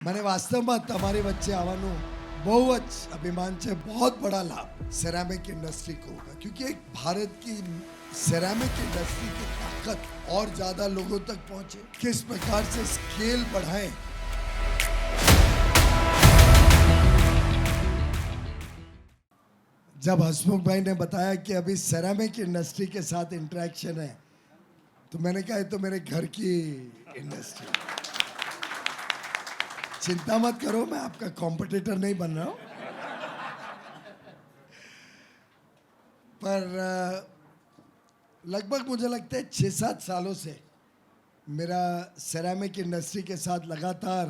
મને વાસ્તવમાં તમારી વચ્ચે આવવાનું બહુ જ અભિમાન છે। बहुत बड़ा लाभ सेरामिक इंडस्ट्री को होगा क्योंकि एक भारत की सेरामिक इंडस्ट्री की ताकत और ज्यादा लोगों तक पहुंचे, किस प्रकार से स्केल बढ़ाएं। जब हसमुख भाई ने बताया कि अभी सेरामिक इंडस्ट्री के साथ इंटरेक्शन है, तो मैंने कहा ये तो मेरे घर की इंडस्ट्री। चिंता मत करो, मैं आपका कॉम्पिटिटर नहीं बन रहा हूं, पर लगभग मुझे लगता है 6-7 सालों से मेरा सेरामिक इंडस्ट्री के साथ लगातार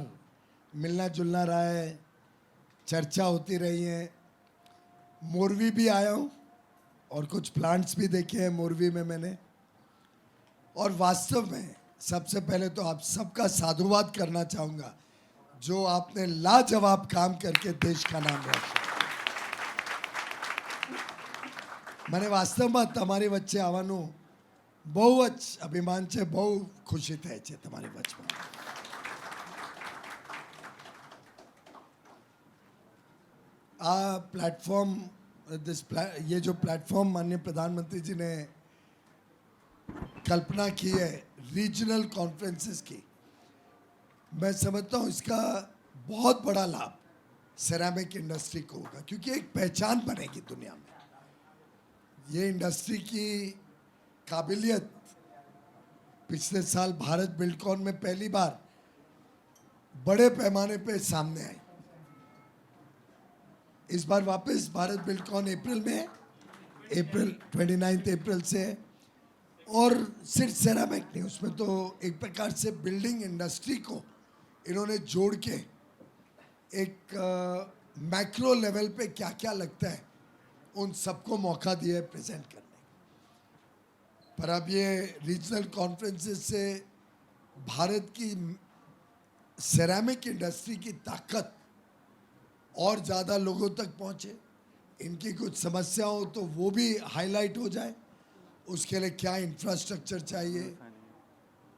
मिलना जुलना रहा है, चर्चा होती रही है। मोरवी भी आया हूँ और कुछ प्लांट्स भी देखे हैं मोरवी में मैंने। और वास्तव में सबसे पहले तो आप सबका साधुवाद करना चाहूँगा, जो आपने लाजवाब काम करके देश का नाम रोशन। મને વાસ્તવમાં તમારી વચ્ચે આવવાનું બહુ જ અભિમાન છે, બહુ ખુશી થાય છે તમારી વચ્ચે। આ પ્લેટફોર્મ ये जो प्लेटफॉर्म माननीय प्रधानमंत्री जी ने कल्पना की है रीजनल कॉन्फ्रेंसेस की, मैं समझता हूँ इसका बहुत बड़ा लाभ सेरामिक इंडस्ट्री को होगा क्योंकि एक पहचान बनेगी दुनिया में। ये इंडस्ट्री की काबिलियत पिछले साल भारत बिल्डकॉन में पहली बार बड़े पैमाने पे सामने आई। इस बार वापस भारत बिल्डकॉन अप्रैल में, अप्रैल 29 अप्रैल से, और सिर्फ सेरामिक नहीं, उसमें तो एक प्रकार से बिल्डिंग इंडस्ट्री को इन्होंने जोड़ के एक मैक्रो लेवल पे क्या क्या लगता है उन सबको मौका दिया है प्रेजेंट करने। पर अब ये रीजनल कॉन्फ्रेंसेस से भारत की सेरामिक इंडस्ट्री की ताकत और ज़्यादा लोगों तक पहुँचे, इनकी कुछ समस्या हो तो वो भी हाईलाइट हो जाए, उसके लिए क्या इंफ्रास्ट्रक्चर चाहिए,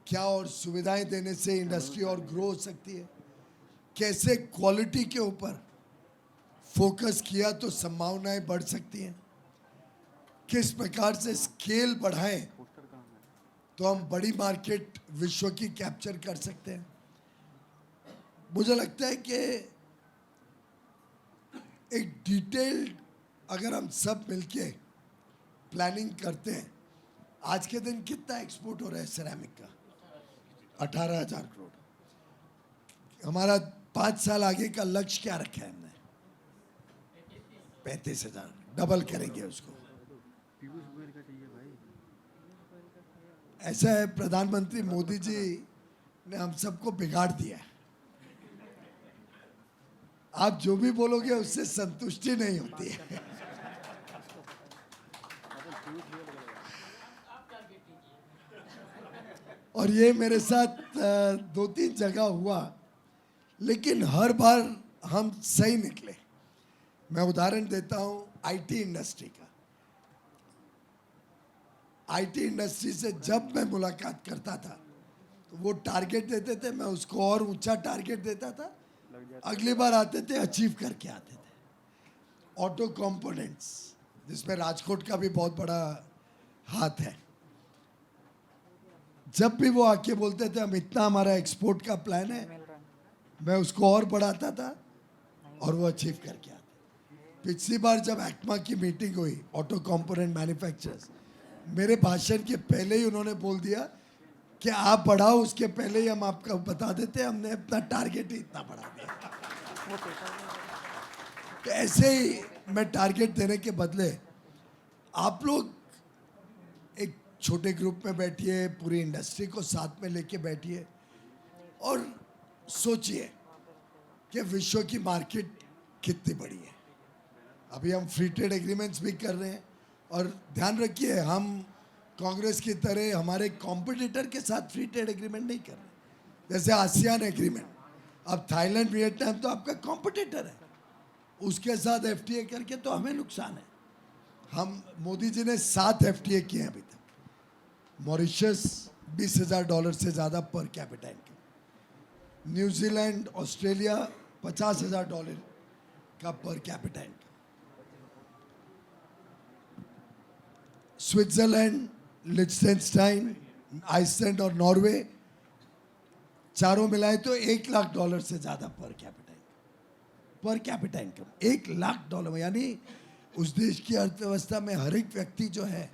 क्या और सुविधाएं देने से इंडस्ट्री और ग्रो हो सकती है, कैसे क्वालिटी के ऊपर फोकस किया तो संभावनाएं बढ़ सकती हैं, किस प्रकार से स्केल बढ़ाएं तो हम बड़ी मार्केट विश्व की कैप्चर कर सकते हैं। मुझे लगता है कि एक डिटेल्ड अगर हम सब मिलके प्लानिंग करते हैं, आज के दिन कितना एक्सपोर्ट हो रहा है सेरामिक का? 18,000 करोड़। हमारा 5 साल आगे का लक्ष्य क्या रखा है हमने? 35,000, डबल करेंगे उसको। ऐसा है, प्रधानमंत्री मोदी जी ने हम सबको बिगाड़ दिया है। आप जो भी बोलोगे उससे संतुष्टि नहीं होती है। और ये मेरे साथ 2-3 जगह हुआ, लेकिन हर बार हम सही निकले। मैं उदाहरण देता हूं आईटी इंडस्ट्री का। आईटी इंडस्ट्री से जब मैं मुलाकात करता था तो वो टारगेट देते थे, मैं उसको और ऊंचा टारगेट देता था, अगली बार आते थे अचीव करके आते थे। ऑटो कंपोनेंट्स, जिसमें राजकोट का भी बहुत बड़ा हाथ है, जब भी वो आके बोलते थे हम इतना हमारा एक्सपोर्ट का प्लान है, मैं उसको और बढ़ाता था और वो अचीव करके आते। पिछली बार जब एक्मा की मीटिंग हुई ऑटो कंपोनेंट मैन्युफैक्चरर्स, मेरे भाषण के पहले ही उन्होंने बोल दिया कि आप बढ़ाओ, उसके पहले ही हम आपको बता देते, हमने अपना टारगेट ही इतना बढ़ा दिया। तो ऐसे ही मैं टारगेट देने के बदले आप लोग एक छोटे ग्रुप में बैठिए, पूरी इंडस्ट्री को साथ में लेके बैठिए और सोचिए कि विश्व की मार्केट कितनी बड़ी है। अभी हम फ्री ट्रेड एग्रीमेंट्स भी कर रहे हैं, और ध्यान रखिए हम कांग्रेस की तरह हमारे कॉम्पिटिटर के साथ फ्री ट्रेड एग्रीमेंट नहीं कर रहे। जैसे आसियान एग्रीमेंट, अब थाईलैंड वियतनाम तो आपका कॉम्पिटिटर है, उसके साथ एफटीए करके तो हमें नुकसान है। हम मोदी जी ने 7 एफटीए किए हैं अभी तक। मॉरिशस $20,000 से ज़्यादा पर कैपिटा इनकम, न्यूजीलैंड, ऑस्ट्रेलिया $50,000 का पर कैपिटा इनकम, स्विट्जरलैंड, लिechtenstein, आइसलैंड और नॉर्वे चारों मिलाए तो $1 लाख से ज्यादा पर कैपिटा इनकम $1 लाख, यानी उस देश की अर्थव्यवस्था में हर एक व्यक्ति जो है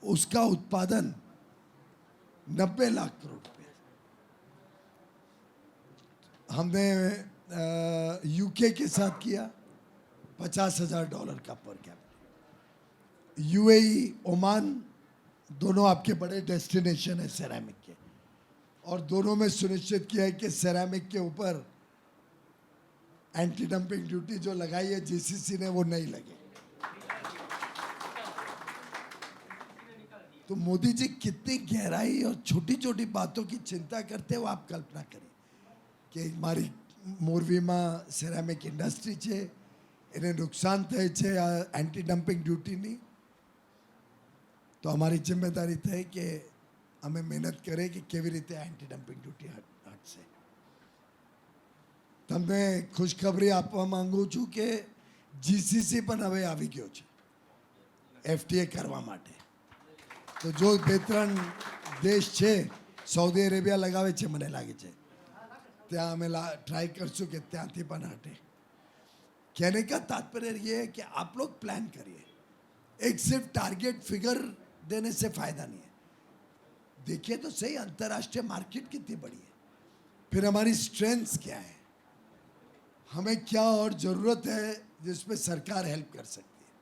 उसका उत्पादन 90 लाख करोड़ रुपए। हमने यूके के साथ किया $50,000 का पर कैपिटा। यूएई, ओमान दोनों आपके बड़े डेस्टिनेशन है सेरामिक के, और दोनों में सुनिश्चित किया है कि सेरामिक के ऊपर एंटी डंपिंग ड्यूटी जो लगाई है जीसीसी ने वो नहीं लगे। तो मोदी जी कितनी गहराई और छोटी छोटी बातों की चिंता करते हो आप कल्पना करें कि हमारी મોરબીમાં સેરામિક ઇન્ડસ્ટ્રી છે એને નુકસાન થાય છે આ એન્ટી ડમ્પિંગ ડ્યુટીની, તો અમારી જિમ્મેદારી થઈ કે અમે મહેનત કરીએ કે કેવી રીતે એન્ટી ડમ્પિંગ ડ્યુટી હટશે। તમને ખુશખબરી આપવા માંગુ છું કે જીસીસી પણ હવે આવી ગયો છે એફટીએ કરવા માટે। તો જો બે ત્રણ દેશ છે, સૌદી અરેબિયા લગાવે છે મને લાગે છે, ત્યાં અમે ટ્રાય કરશું કે ત્યાંથી પણ હટે। कहने का तात्पर्य ये है कि आप लोग प्लान करिए, एक सिर्फ टारगेट फिगर देने से फायदा नहीं है। देखिए तो सही अंतर्राष्ट्रीय मार्केट कितनी बड़ी है, फिर हमारी स्ट्रेंथ्स क्या है, हमें क्या और ज़रूरत है जिसमें सरकार हेल्प कर सकती है।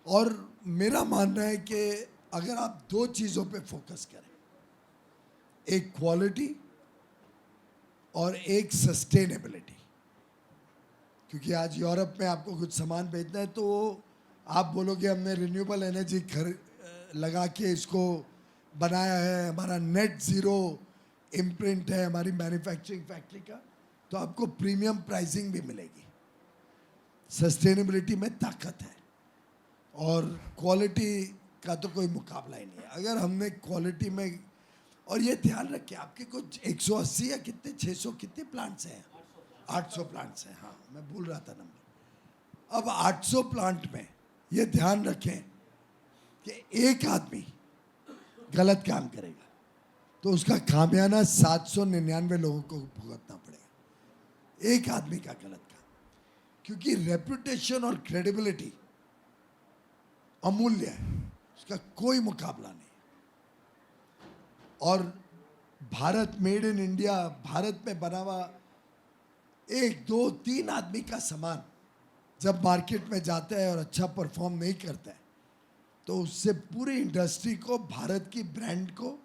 और मेरा मानना है कि अगर आप दो चीज़ों पे फोकस करें, एक क्वालिटी और एक सस्टेनेबिलिटी, क्योंकि आज यूरोप में आपको कुछ सामान भेजना है तो आप बोलोगे हमने रिन्यूएबल एनर्जी लगा के इसको बनाया है, हमारा नेट ज़ीरो इम्प्रिंट है हमारी मैन्युफैक्चरिंग फैक्ट्री का, तो आपको प्रीमियम प्राइसिंग भी मिलेगी। सस्टेनेबिलिटी में ताकत है और क्वालिटी का तो कोई मुकाबला ही नहीं है। अगर हमने क्वालिटी में, और ये ध्यान रखें आपके कुछ 180 या कितने 600 कितने प्लांट्स हैं, 800 प्लांट्स हैं, हाँ मैं भूल रहा था नंबर। अब 800 प्लांट में ये ध्यान रखें कि एक आदमी गलत काम करेगा तो उसका खामियाना 799 लोगों को भुगतना पड़ेगा, एक आदमी का गलत काम। क्योंकि रेपुटेशन और क्रेडिबिलिटी अमूल्य है, उसका कोई मुकाबला नहीं। और Bharat made in India, Bharat में बना हुआ 1, 2, 3 आदमी का सामान जब मार्केट में जाता है और अच्छा परफॉर्म नहीं करता है तो उससे पूरी इंडस्ट्री को, भारत की ब्रांड को,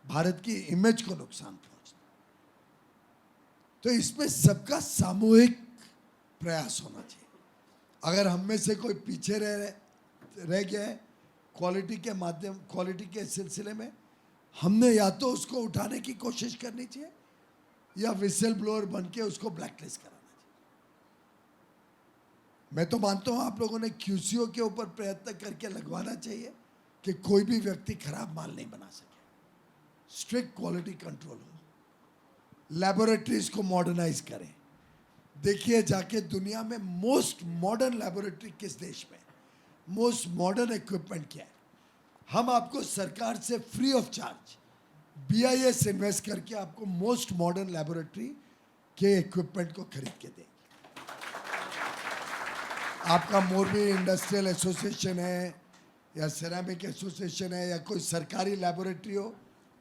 भारत की इमेज को नुकसान पहुंचता है। तो इसमें सबका सामूहिक प्रयास होना चाहिए। अगर हम में से कोई पीछे रह गया है क्वालिटी के सिलसिले में, हमने या तो उसको उठाने की कोशिश करनी चाहिए या विसल ब्लोअर बन के उसको ब्लैकलिस्ट कराना चाहिए। मैं तो मानता हूं आप लोगों ने क्यूसीओ के ऊपर प्रयत्न करके लगवाना चाहिए कि कोई भी व्यक्ति खराब माल नहीं बना सके, स्ट्रिक्ट क्वालिटी कंट्रोल हो, लैबोरेटरीज को मॉडर्नाइज करें। देखिए जाके दुनिया में मोस्ट मॉडर्न लैबोरेटरी किस देश में, मोस्ट मॉडर्न इक्विपमेंट क्या है, हम आपको सरकार से free of charge BIS invest करके आपको मोस्ट मॉडर्न लैबोरेटरी के इक्विपमेंट को खरीद के देंगे। आपका मोरबी इंडस्ट्रियल एसोसिएशन है या सेरामिक एसोसिएशन है या कोई सरकारी लैबोरेटरी हो,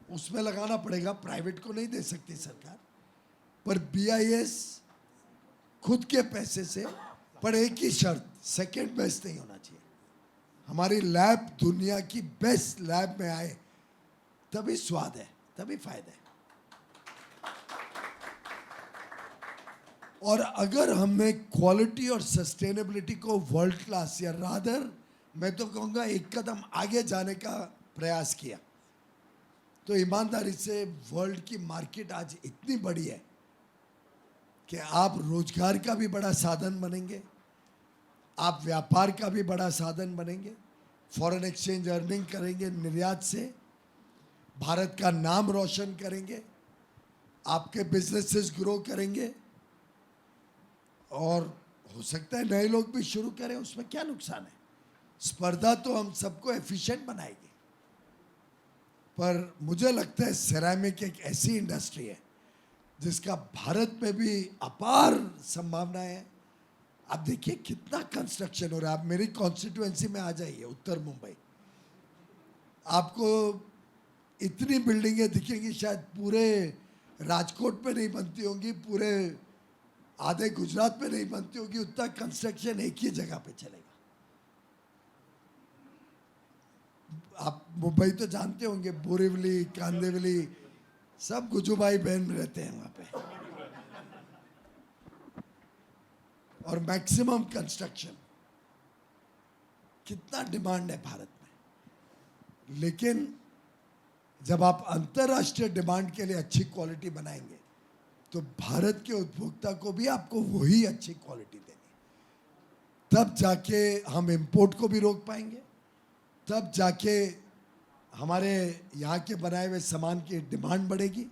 उसमें लगाना पड़ेगा, प्राइवेट को नहीं दे सकती सरकार। पर BIS खुद के पैसे से, पर एक ही शर्त, सेकंड बेस्ट नहीं होना चाहिए। हमारी लैब दुनिया की बेस्ट लैब में आए तभी स्वाद है, तभी फायदा है। और अगर हमने क्वालिटी और सस्टेनेबिलिटी को वर्ल्ड क्लास, या रादर मैं तो कहूँगा एक कदम आगे जाने का प्रयास किया, तो ईमानदारी से वर्ल्ड की मार्केट आज इतनी बड़ी है कि आप रोजगार का भी बड़ा साधन बनेंगे, आप व्यापार का भी बड़ा साधन बनेंगे, फॉरेन एक्सचेंज अर्निंग करेंगे निर्यात से, भारत का नाम रोशन करेंगे। आपके बिजनेसेस ग्रो करेंगे और हो सकता है नए लोग भी शुरू करें, उसमें क्या नुकसान है। स्पर्धा तो हम सबको एफिशिएंट बनाएगी, पर मुझे लगता है सिरेमिक एक ऐसी इंडस्ट्री है जिसका भारत में भी अपार संभावनाएं है। आप देखिए कितना कंस्ट्रक्शन हो रहा है। आप मेरी कॉन्स्टिट्यूएंसी में आ जाइए, उत्तर मुंबई, आपको इतनी बिल्डिंगें दिखेंगी शायद पूरे राजकोट में नहीं बनती होंगी, पूरे आधे गुजरात में नहीं बनती होगी। उतना कंस्ट्रक्शन एक ही जगह पे चलेगा। आप मुंबई तो जानते होंगे, बोरीवली, कांदिवली, सब गुजूभाई बहन रहते हैं वहां पे, और मैक्सिमम कंस्ट्रक्शन। कितना डिमांड है भारत में, लेकिन जब आप अंतरराष्ट्रीय डिमांड के लिए अच्छी क्वालिटी बनाएंगे तो भारत के उपभोक्ता को भी आपको वही अच्छी क्वालिटी देनी, तब जाके हम इंपोर्ट को भी रोक पाएंगे, तब जाके हमारे यहाँ के बनाए हुए सामान की डिमांड बढ़ेगी।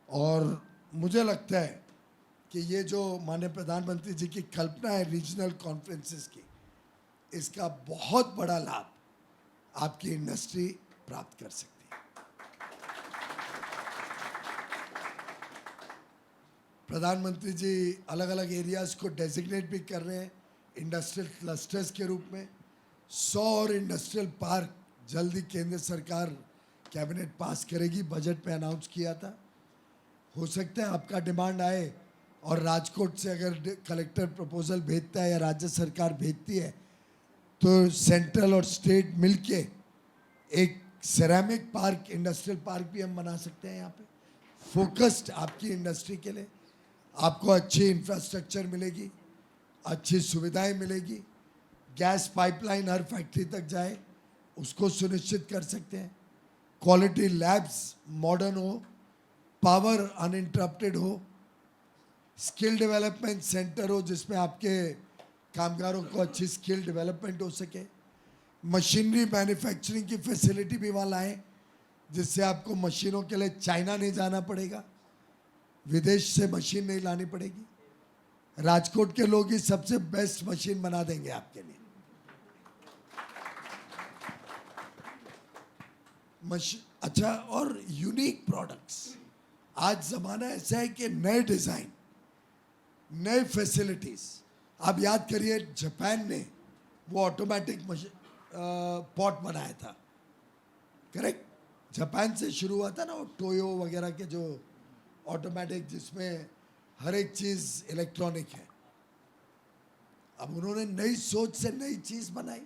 और मुझे लगता है कि ये जो माननीय प्रधानमंत्री जी की कल्पना है रीजनल कॉन्फ्रेंसेस की, इसका बहुत बड़ा लाभ आपकी इंडस्ट्री प्राप्त कर सकती है। प्रधानमंत्री जी अलग अलग एरियाज को डेजिग्नेट भी कर रहे हैं इंडस्ट्रियल क्लस्टर्स के रूप में। 100 और इंडस्ट्रियल पार्क जल्दी केंद्र सरकार कैबिनेट पास करेगी, बजट में अनाउंस किया था। हो सकता है आपका डिमांड आए और राजकोट से अगर कलेक्टर प्रपोजल भेजता है या राज्य सरकार भेजती है तो सेंट्रल और स्टेट मिलके एक सिरेमिक पार्क, इंडस्ट्रियल पार्क भी हम बना सकते हैं यहाँ पे, फोकस्ड आपकी इंडस्ट्री के लिए। आपको अच्छी इंफ्रास्ट्रक्चर मिलेगी, अच्छी सुविधाएं मिलेगी, गैस पाइपलाइन हर फैक्ट्री तक जाए उसको सुनिश्चित कर सकते हैं, क्वालिटी लैब्स मॉडर्न हो, पावर अनइंटरप्टेड हो, स्किल डेवलपमेंट सेंटर हो जिसमें आपके कामगारों को अच्छी स्किल डेवलपमेंट हो सके, मशीनरी मैन्युफैक्चरिंग की फैसिलिटी भी वहाँ लाएं जिससे आपको मशीनों के लिए चाइना नहीं जाना पड़ेगा, विदेश से मशीन नहीं लानी पड़ेगी। राजकोट के लोग ही सबसे बेस्ट मशीन बना देंगे आपके लिए। अच्छा, और यूनिक प्रोडक्ट्स। आज जमाना ऐसा है कि नए डिजाइन, नए फैसिलिटीज। आप याद करिए जापान ने वो ऑटोमेटिक पॉट बनाया था, करेक्ट? जापान से शुरू हुआ था ना वो टोयो वगैरह के जो ऑटोमेटिक, जिसमें हर एक चीज इलेक्ट्रॉनिक है। अब उन्होंने नई सोच से नई चीज बनाई,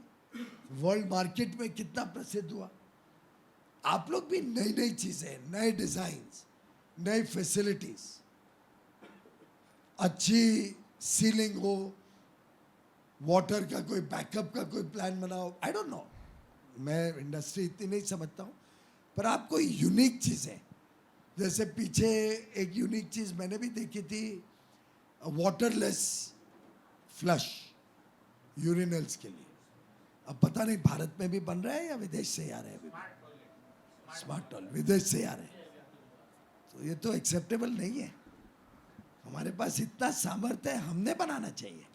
वर्ल्ड मार्केट में कितना प्रसिद्ध हुआ। आप लोग भी नई नई चीजें, नए डिजाइन्स, नई फैसिलिटीज, अच्छी सीलिंग हो, वाटर का कोई बैकअप का कोई प्लान बनाओ। आई डोंट नो, मैं इंडस्ट्री इतनी नहीं समझता हूँ, पर आप कोई यूनिक चीज़ें, जैसे पीछे एक यूनिक चीज़ मैंने भी देखी थी, वाटरलेस फ्लश यूरिनल्स के लिए। अब पता नहीं भारत में भी बन रहा है या विदेश से आ रहे हैं। स्मार्ट टॉयलेट विदेश से आ रहे हैं, तो ये तो एक्सेप्टेबल नहीं है। हमारे पास इतना सामर्थ्य है, हमने बनाना चाहिए।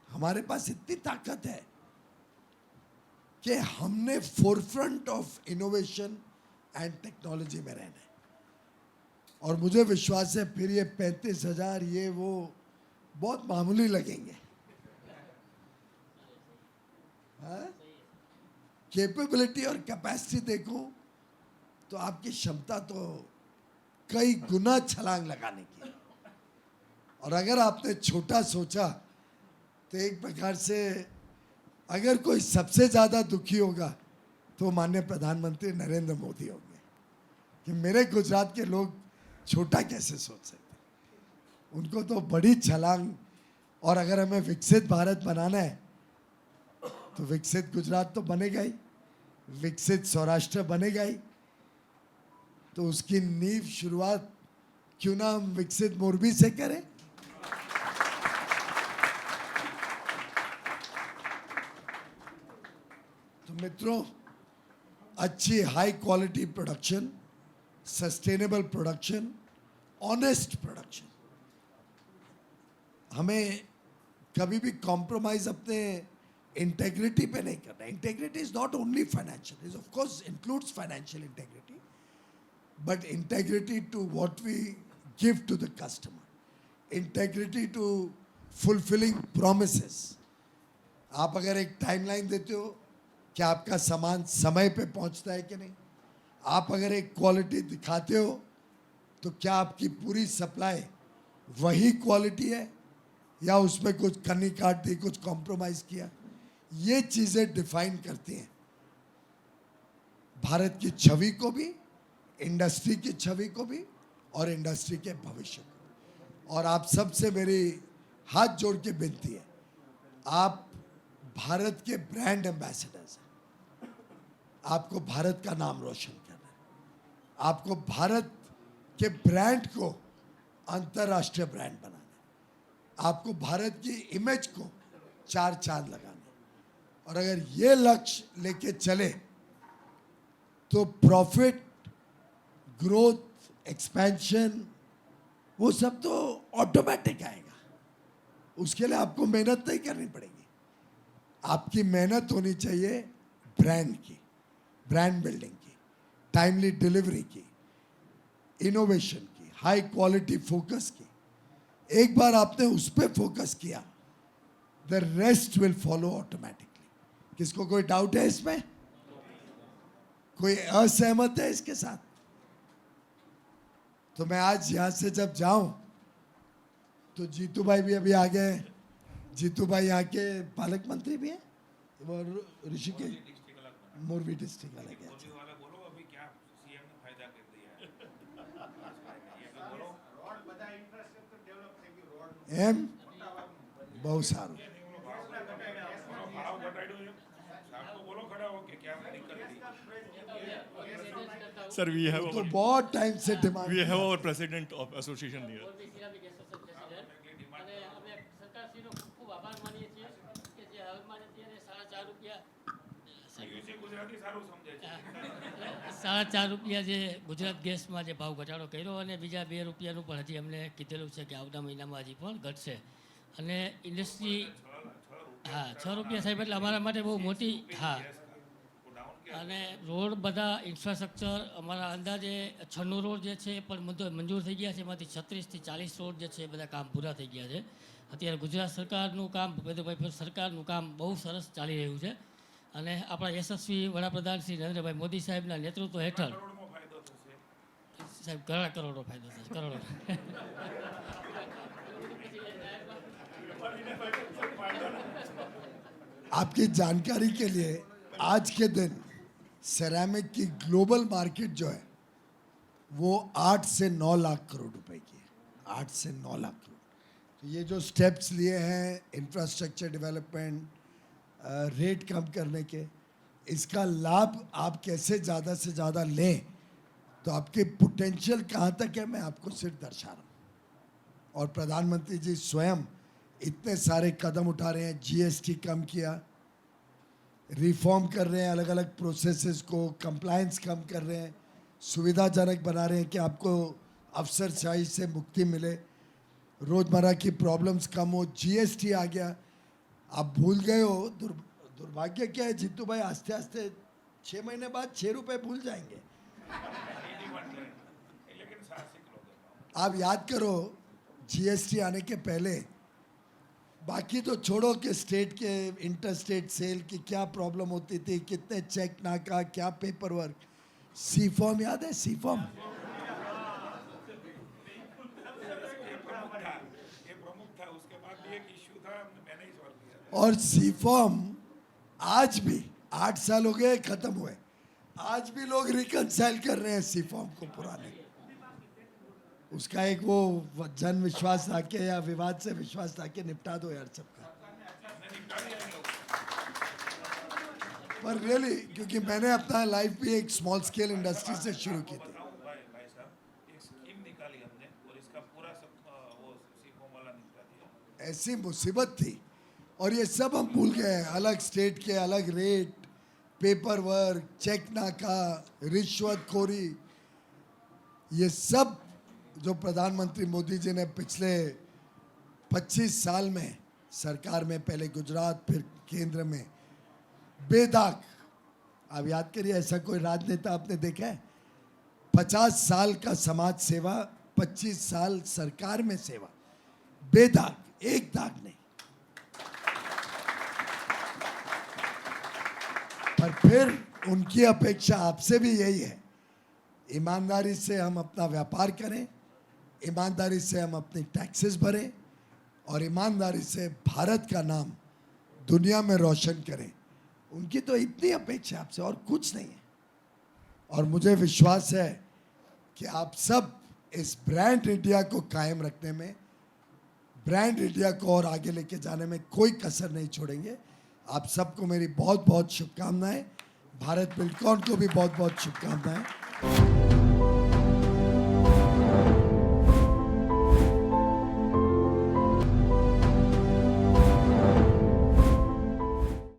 हमारे पास इतनी ताकत है कि हमने forefront of innovation and technology में रहना है। और मुझे विश्वास है फिर ये 35,000 ये वो बहुत मामूली लगेंगे। कैपेबिलिटी और कैपेसिटी देखो तो आपकी क्षमता तो कई गुना छलांग लगाने की। और अगर आपने छोटा सोचा तो एक प्रकार से अगर कोई सबसे ज़्यादा दुखी होगा तो माननीय प्रधानमंत्री नरेंद्र मोदी होंगे कि मेरे गुजरात के लोग छोटा कैसे सोच सकते। उनको तो बड़ी छलांग। और अगर हमें विकसित भारत बनाना है तो विकसित गुजरात तो बनेगा ही, विकसित सौराष्ट्र बनेगा ही। तो उसकी नींव शुरुआत क्यों ना हम विकसित मोरबी से करें। तो मित्रों, अच्छी high quality production, sustainable production, honest production. हमें कभी भी कॉम्प्रोमाइज अपने इंटेग्रिटी पे नहीं करना। Integrity is not only financial, is of course includes financial integrity, but integrity to what we give to the customer, integrity to fulfilling promises. आप अगर एक टाइमलाइन देते हो कि आपका सामान समय पे पहुंचता है कि नहीं, आप अगर एक क्वालिटी दिखाते हो तो क्या आपकी पूरी सप्लाई वही क्वालिटी है या उसमें कुछ कमी काट दी, कुछ कॉम्प्रोमाइज किया। ये चीज़ें डिफाइन करती हैं भारत की छवि को भी, इंडस्ट्री की छवि को भी और इंडस्ट्री के भविष्य को। और आप सबसे मेरी हाथ जोड़ के विनती है, आप भारत के ब्रांड एम्बेसडर्स हैं। आपको भारत का नाम रोशन करना है, आपको भारत के ब्रांड को अंतर्राष्ट्रीय ब्रांड बनाना है, आपको भारत की इमेज को 4 चांद लगाना है। और अगर ये लक्ष्य लेके चले तो प्रॉफिट, ग्रोथ, एक्सपेंशन वो सब तो ऑटोमेटिक आएगा। उसके लिए आपको मेहनत नहीं करनी पड़ेगी। आपकी मेहनत होनी चाहिए ब्रांड की, ब्रांड बिल्डिंग की, टाइमली डिलीवरी की, इनोवेशन की, हाई क्वालिटी फोकस की। एक बार आपने उस पर फोकस किया, the rest will follow automatically. किसको कोई डाउट है इसमें? कोई असहमत है इसके साथ? तो मैं आज यहाँ से जब जाऊं तो जीतू भाई भी अभी आ गए। जीतू भाई यहाँ के पालक मंत्री भी हैं और ऋषिकेश मोरबी डिस्ट्रिक्ट अलग है। એમ બહુ સારું। Sir, we have तो our, बहुत टाइम से demand we have our president of association here. અને અમે સરકારશ્રીનો ખૂબ ખૂબ આભાર માનીએ છીએ કે જે હાલમાં અત્યારે ₹4.5 જે ગુજરાત ગેસમાં જે ભાવ ઘટાડો કર્યો અને બીજા ₹2 પણ હજી અમને કીધેલું છે કે આવતા મહિનામાં હજી પણ ઘટશે અને ઇન્ડસ્ટ્રી હા ₹6 સાહેબ એટલે અમારા માટે બહુ મોટી હા અને રોડ બધા ઇન્ફ્રાસ્ટ્રક્ચર અમારા અંદાજે 96 રોડ જે છે એ પણ મંજૂર થઈ ગયા છે, એમાંથી 36 થી 40 રોડ જે છે એ બધા કામ પૂરા થઈ ગયા છે। અત્યારે ગુજરાત સરકારનું કામ, ભૂપેન્દ્રભાઈ સરકારનું કામ બહુ સરસ ચાલી રહ્યું છે અને આપણા યશસ્વી વડાપ્રધાન શ્રી નરેન્દ્રભાઈ મોદી સાહેબના નેતૃત્વ હેઠળ સાહેબ ઘણા કરોડો ફાયદો થશે, કરોડો। आपकी जानकारी के लिए आज के दिन सेरामिक की ग्लोबल मार्केट जो है वो 8 से 9 लाख करोड़ रुपए की है। 8 से 9 लाख करोड़। तो ये जो स्टेप्स लिए हैं इंफ्रास्ट्रक्चर डेवलपमेंट, रेट कम करने के, इसका लाभ आप कैसे ज़्यादा से ज़्यादा लें, तो आपके पोटेंशियल कहाँ तक है मैं आपको सिर्फ दर्शा रहा हूँ। और प्रधानमंत्री जी स्वयं इतने सारे कदम उठा रहे हैं। जीएसटी कम किया, रिफॉर्म कर रहे हैं अलग अलग प्रोसेसेस को, कंप्लायंस कम कर रहे हैं, सुविधाजनक बना रहे हैं कि आपको अफसरशाही से मुक्ति मिले, रोज़मर्रा की प्रॉब्लम्स कम हो। जीएसटी आ गया, आप भूल गए हो। दुर्भाग्य क्या है जीतू भाई, आस्ते आस्ते 6 महीने बाद 6 रुपए भूल जाएंगे। आप याद करो जीएसटी आने के पहले, बाकी तो छोड़ो कि स्टेट के इंटर स्टेट सेल की क्या प्रॉब्लम होती थी, कितने चेक नाका, क्या पेपर वर्क। सी फॉर्म याद है? सी फॉर्म और सी फॉर्म आज भी 8 साल हो गए खत्म हुए, आज भी लोग रिकंसाइल कर रहे हैं सी फॉर्म को पुराने। उसका एक वो जन विश्वास लाके या विवाद से विश्वास लाके निपटा दो यार सबका। पर रियली क्योंकि मैंने अपना लाइफ भी एक स्मॉल स्केल इंडस्ट्री से शुरू की थी। ऐसी मुसीबत थी और ये सब हम भूल गए हैं। अलग स्टेट के अलग रेट, पेपर वर्क, चेक नाका, रिश्वतखोरी, ये सब जो प्रधानमंत्री मोदी जी ने पिछले 25 साल में सरकार में, पहले गुजरात फिर केंद्र में, बेदाग, आप याद करिए ऐसा कोई राजनेता आपने देखा है? 50 साल का समाज सेवा, 25 साल सरकार में सेवा, बेदाग, एक दाग नहीं। पर फिर उनकी अपेक्षा आपसे भी यही है, ईमानदारी से हम अपना व्यापार करें, ईमानदारी से हम अपनी टैक्सेस भरें और ईमानदारी से भारत का नाम दुनिया में रोशन करें। उनकी तो इतनी अपेक्षा आपसे, और कुछ नहीं है। और मुझे विश्वास है कि आप सब इस ब्रांड इंडिया को कायम रखने में, ब्रांड इंडिया को और आगे लेके जाने में कोई कसर नहीं छोड़ेंगे। आप सबको मेरी बहुत बहुत शुभकामनाएं, भारत बिल्डकॉन को भी बहुत बहुत शुभकामनाएं।